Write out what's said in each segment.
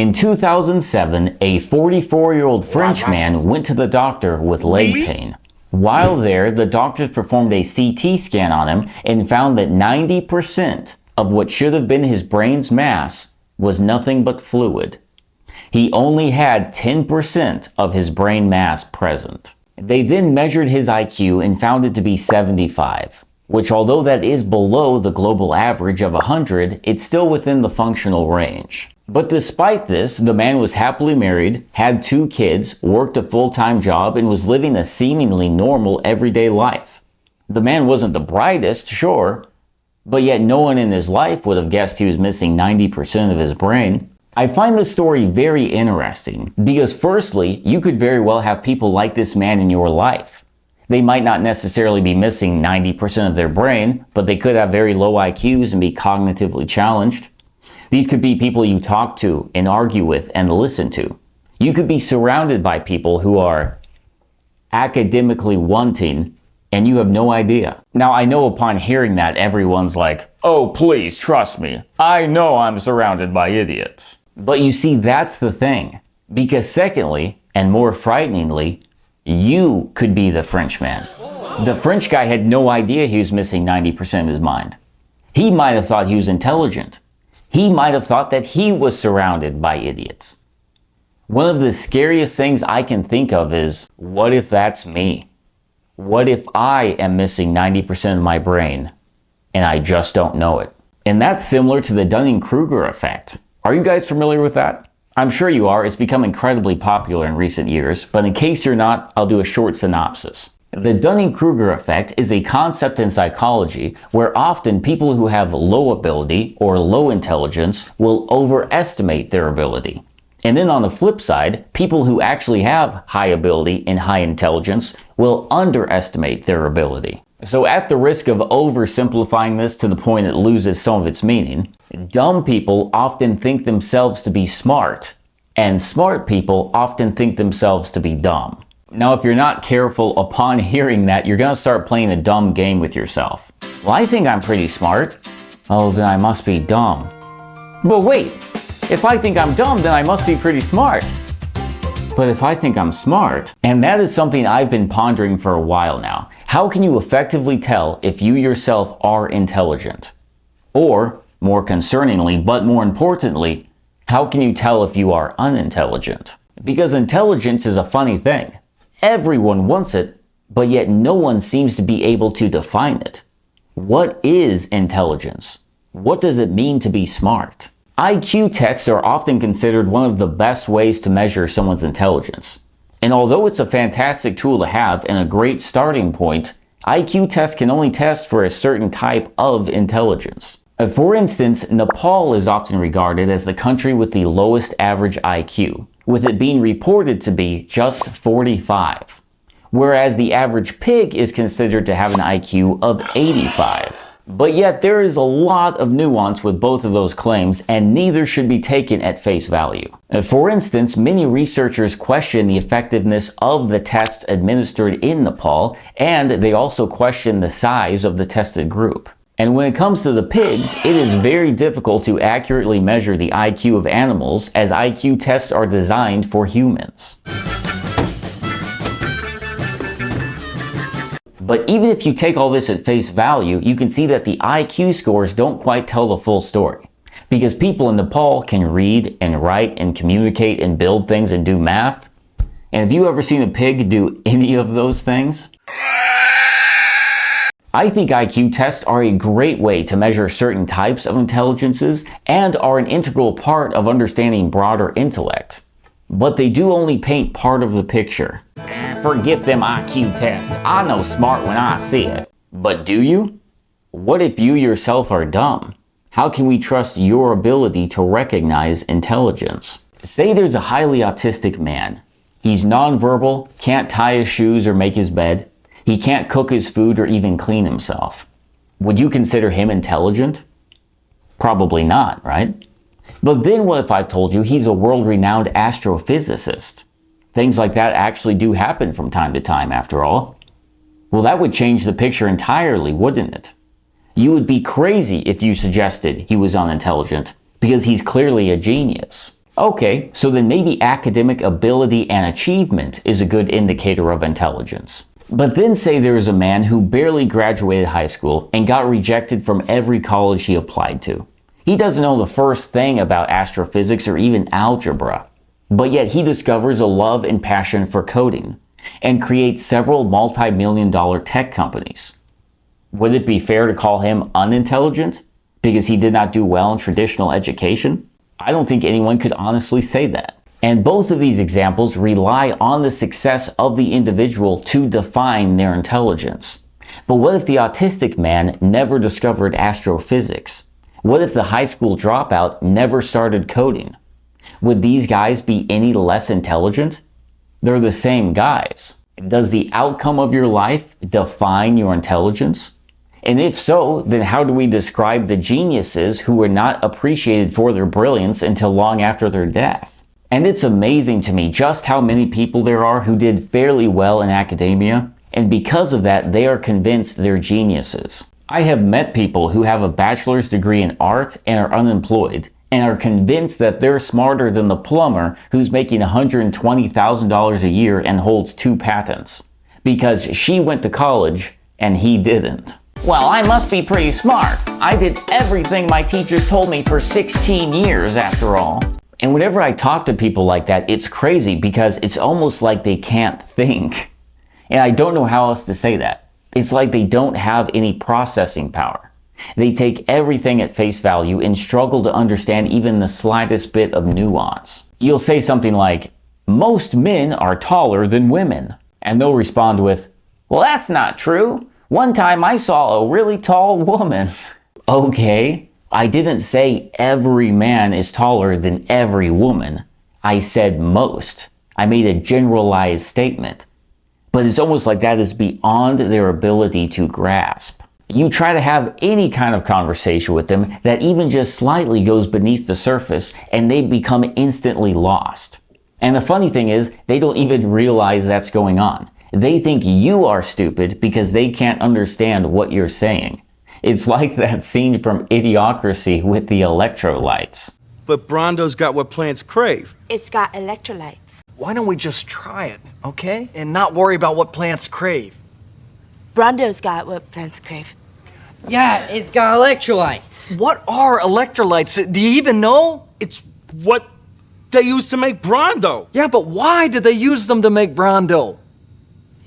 In 2007, a 44-year-old French man went to the doctor with leg pain. While there, the doctors performed a CT scan on him and found that 90% of what should have been his brain's mass was nothing but fluid. He only had 10% of his brain mass present. They then measured his IQ and found it to be 75, which, although that is below the global average of 100, it's still within the functional range. But despite this, the man was happily married, had 2 kids, worked a full-time job, and was living a seemingly normal everyday life. The man wasn't the brightest, sure, but yet no one in his life would have guessed he was missing 90% of his brain. I find this story very interesting because firstly, you could very well have people like this man in your life. They might not necessarily be missing 90% of their brain, but they could have very low IQs and be cognitively challenged. These could be people you talk to and argue with and listen to. You could be surrounded by people who are academically wanting and you have no idea. Now, I know upon hearing that, everyone's like, oh, please trust me. I know I'm surrounded by idiots. But you see, that's the thing. Because secondly, and more frighteningly, you could be the French man. The French guy had no idea he was missing 90% of his mind. He might have thought he was intelligent. He might have thought that he was surrounded by idiots. One of the scariest things I can think of is, what if that's me? What if I am missing 90% of my brain and I just don't know it? And that's similar to the Dunning-Kruger effect. Are you guys familiar with that? I'm sure you are. It's become incredibly popular in recent years, but in case you're not, I'll do a short synopsis. The Dunning-Kruger effect is a concept in psychology where often people who have low ability or low intelligence will overestimate their ability. And then on the flip side, people who actually have high ability and high intelligence will underestimate their ability. So at the risk of oversimplifying this to the point it loses some of its meaning, dumb people often think themselves to be smart, and smart people often think themselves to be dumb. Now, if you're not careful upon hearing that, you're gonna start playing a dumb game with yourself. Well, I think I'm pretty smart. Oh, then I must be dumb. But wait, if I think I'm dumb, then I must be pretty smart. But if I think I'm smart, and that is something I've been pondering for a while now, how can you effectively tell if you yourself are intelligent? Or, more concerningly, but more importantly, how can you tell if you are unintelligent? Because intelligence is a funny thing. Everyone wants it, but yet no one seems to be able to define it. What is intelligence? What does it mean to be smart? IQ tests are often considered one of the best ways to measure someone's intelligence. And although it's a fantastic tool to have and a great starting point, IQ tests can only test for a certain type of intelligence. For instance, Nepal is often regarded as the country with the lowest average IQ, with it being reported to be just 45, whereas the average pig is considered to have an IQ of 85. But yet there is a lot of nuance with both of those claims, and neither should be taken at face value. For instance, many researchers question the effectiveness of the tests administered in Nepal, and they also question the size of the tested group. And when it comes to the pigs, it is very difficult to accurately measure the IQ of animals, as IQ tests are designed for humans. But even if you take all this at face value, you can see that the IQ scores don't quite tell the full story. Because people in Nepal can read and write and communicate and build things and do math. And have you ever seen a pig do any of those things? I think IQ tests are a great way to measure certain types of intelligences and are an integral part of understanding broader intellect. But they do only paint part of the picture. Forget them IQ tests. I know smart when I see it. But do you? What if you yourself are dumb? How can we trust your ability to recognize intelligence? Say there's a highly autistic man. He's nonverbal, can't tie his shoes or make his bed. He can't cook his food or even clean himself. Would you consider him intelligent? Probably not, right? But then what if I told you he's a world-renowned astrophysicist? Things like that actually do happen from time to time, after all. Well, that would change the picture entirely, wouldn't it? You would be crazy if you suggested he was unintelligent, because he's clearly a genius. Okay, so then maybe academic ability and achievement is a good indicator of intelligence. But then say there is a man who barely graduated high school and got rejected from every college he applied to. He doesn't know the first thing about astrophysics or even algebra, but yet he discovers a love and passion for coding and creates several multi-million-dollar tech companies. Would it be fair to call him unintelligent because he did not do well in traditional education? I don't think anyone could honestly say that. And both of these examples rely on the success of the individual to define their intelligence. But what if the autistic man never discovered astrophysics? What if the high school dropout never started coding? Would these guys be any less intelligent? They're the same guys. Does the outcome of your life define your intelligence? And if so, then how do we describe the geniuses who were not appreciated for their brilliance until long after their death? And it's amazing to me just how many people there are who did fairly well in academia, and because of that, they are convinced they're geniuses. I have met people who have a bachelor's degree in art and are unemployed, and are convinced that they're smarter than the plumber who's making $120,000 a year and holds 2 patents, because she went to college and he didn't. Well, I must be pretty smart. I did everything my teachers told me for 16 years after all. And whenever I talk to people like that, it's crazy because it's almost like they can't think. And I don't know how else to say that. It's like they don't have any processing power. They take everything at face value and struggle to understand even the slightest bit of nuance. You'll say something like, most men are taller than women. And they'll respond with, well, that's not true. One time I saw a really tall woman. Okay, I didn't say every man is taller than every woman. I said most. I made a generalized statement. But it's almost like that is beyond their ability to grasp. You try to have any kind of conversation with them that even just slightly goes beneath the surface and they become instantly lost. And the funny thing is, they don't even realize that's going on. They think you are stupid because they can't understand what you're saying. It's like that scene from Idiocracy with the electrolytes. But Brondo's got what plants crave. It's got electrolytes. Why don't we just try it, okay? And not worry about what plants crave. Brondo's got what plants crave. Yeah, it's got electrolytes. What are electrolytes? Do you even know? It's what they use to make Brondo. Yeah, but why did they use them to make Brondo?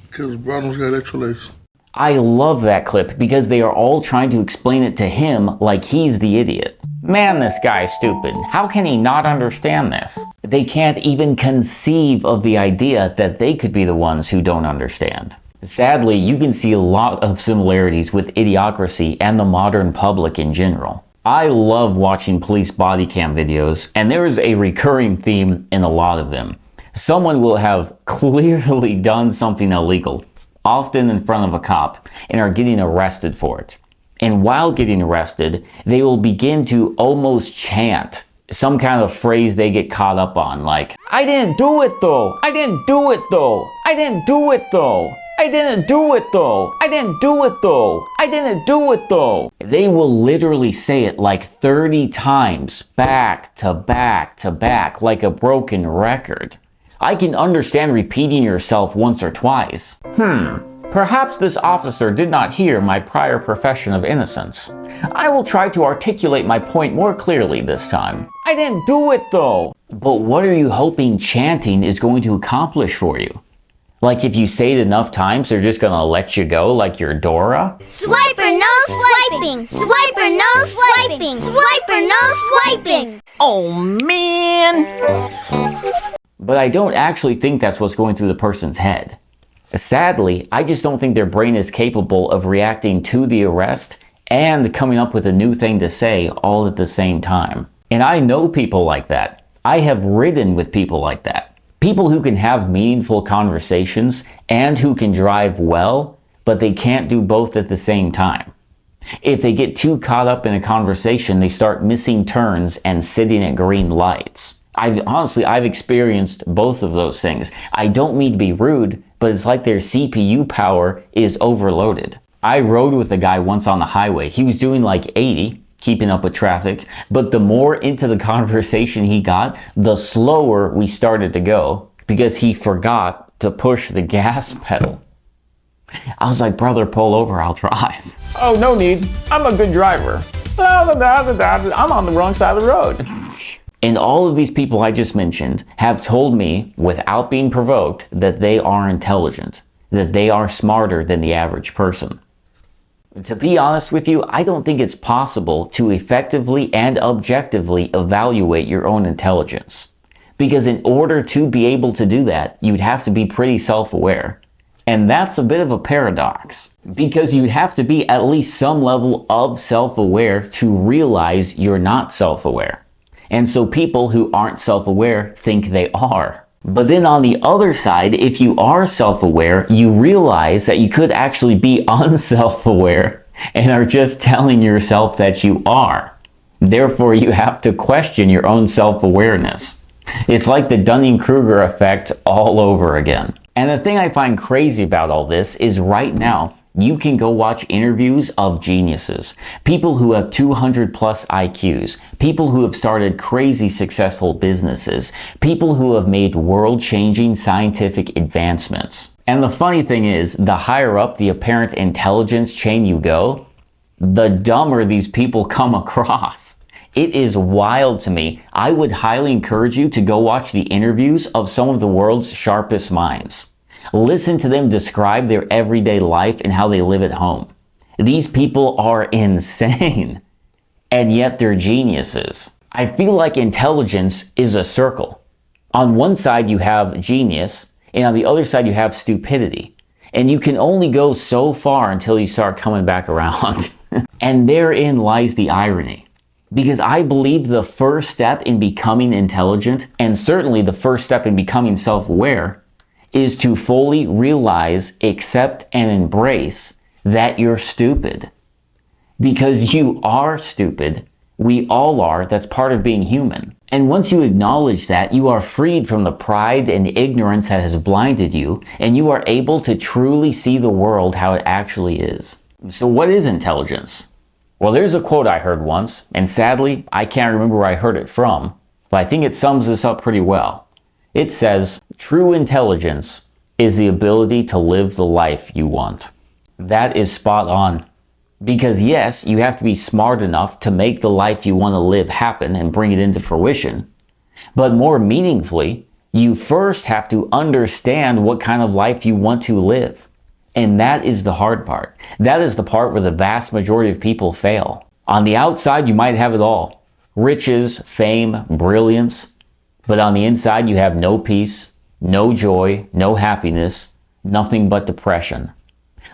Because Brondo's got electrolytes. I love that clip because they are all trying to explain it to him like he's the idiot. Man, this guy's stupid. How can he not understand this? They can't even conceive of the idea that they could be the ones who don't understand. Sadly, you can see a lot of similarities with Idiocracy and the modern public in general. I love watching police body cam videos, and there is a recurring theme in a lot of them. Someone will have clearly done something illegal, often in front of a cop, and are getting arrested for it. And while getting arrested, they will begin to almost chant some kind of phrase they get caught up on, like, I didn't do it though, I didn't do it though, I didn't do it though, I didn't do it though, I didn't do it though, I didn't do it though. They will literally say it like 30 times, back to back to back, like a broken record. I can understand repeating yourself once or twice. Perhaps this officer did not hear my prior profession of innocence. I will try to articulate my point more clearly this time. I didn't do it though. But what are you hoping chanting is going to accomplish for you? Like if you say it enough times, they're just gonna let you go like you're Dora? Swiper, no swiping! Swiper, no swiping! Swiper, no swiping! Oh, man! But I don't actually think that's what's going through the person's head. Sadly, I just don't think their brain is capable of reacting to the arrest and coming up with a new thing to say all at the same time. And I know people like that. I have ridden with people like that. People who can have meaningful conversations and who can drive well, but they can't do both at the same time. If they get too caught up in a conversation, they start missing turns and sitting at green lights. I've experienced both of those things. I don't mean to be rude, but it's like their CPU power is overloaded. I rode with a guy once on the highway. He was doing like 80, keeping up with traffic. But the more into the conversation he got, the slower we started to go because he forgot to push the gas pedal. I was like, brother, pull over, I'll drive. Oh, no need. I'm a good driver. I'm on the wrong side of the road. And all of these people I just mentioned have told me, without being provoked, that they are intelligent, that they are smarter than the average person. To be honest with you, I don't think it's possible to effectively and objectively evaluate your own intelligence. Because in order to be able to do that, you'd have to be pretty self-aware. And that's a bit of a paradox, because you have to be at least some level of self-aware to realize you're not self-aware. And so people who aren't self-aware think they are. But then on the other side, if you are self-aware, you realize that you could actually be unself-aware and are just telling yourself that you are. Therefore, you have to question your own self-awareness. It's like the Dunning-Kruger effect all over again. And the thing I find crazy about all this is right now, you can go watch interviews of geniuses, people who have 200 plus IQs, people who have started crazy successful businesses, people who have made world-changing scientific advancements. And the funny thing is, the higher up the apparent intelligence chain you go, the dumber these people come across. It is wild to me. I would highly encourage you to go watch the interviews of some of the world's sharpest minds. Listen to them describe their everyday life and how they live at home. These people are insane, and yet they're geniuses. I feel like intelligence is a circle. On one side you have genius, and on the other side you have stupidity. And you can only go so far until you start coming back around. And therein lies the irony. Because I believe the first step in becoming intelligent, and certainly the first step in becoming self-aware, is to fully realize, accept, and embrace that you're stupid. Because you are stupid. We all are. That's part of being human. And once you acknowledge that, you are freed from the pride and ignorance that has blinded you, and you are able to truly see the world how it actually is. So what is intelligence? Well, there's a quote I heard once, and sadly, I can't remember where I heard it from, but I think it sums this up pretty well. It says, true intelligence is the ability to live the life you want. That is spot on. Because yes, you have to be smart enough to make the life you want to live happen and bring it into fruition. But more meaningfully, you first have to understand what kind of life you want to live. And that is the hard part. That is the part where the vast majority of people fail. On the outside, you might have it all. Riches, fame, brilliance. But on the inside, you have no peace, no joy, no happiness, nothing but depression.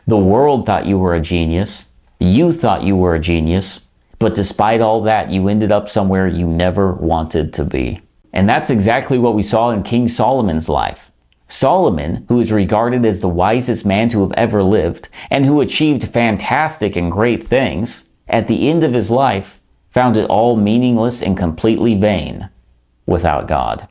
The world thought you were a genius. You thought you were a genius. But despite all that, you ended up somewhere you never wanted to be. And that's exactly what we saw in King Solomon's life. Solomon, who is regarded as the wisest man to have ever lived, and who achieved fantastic and great things, at the end of his life, found it all meaningless and completely vain without God.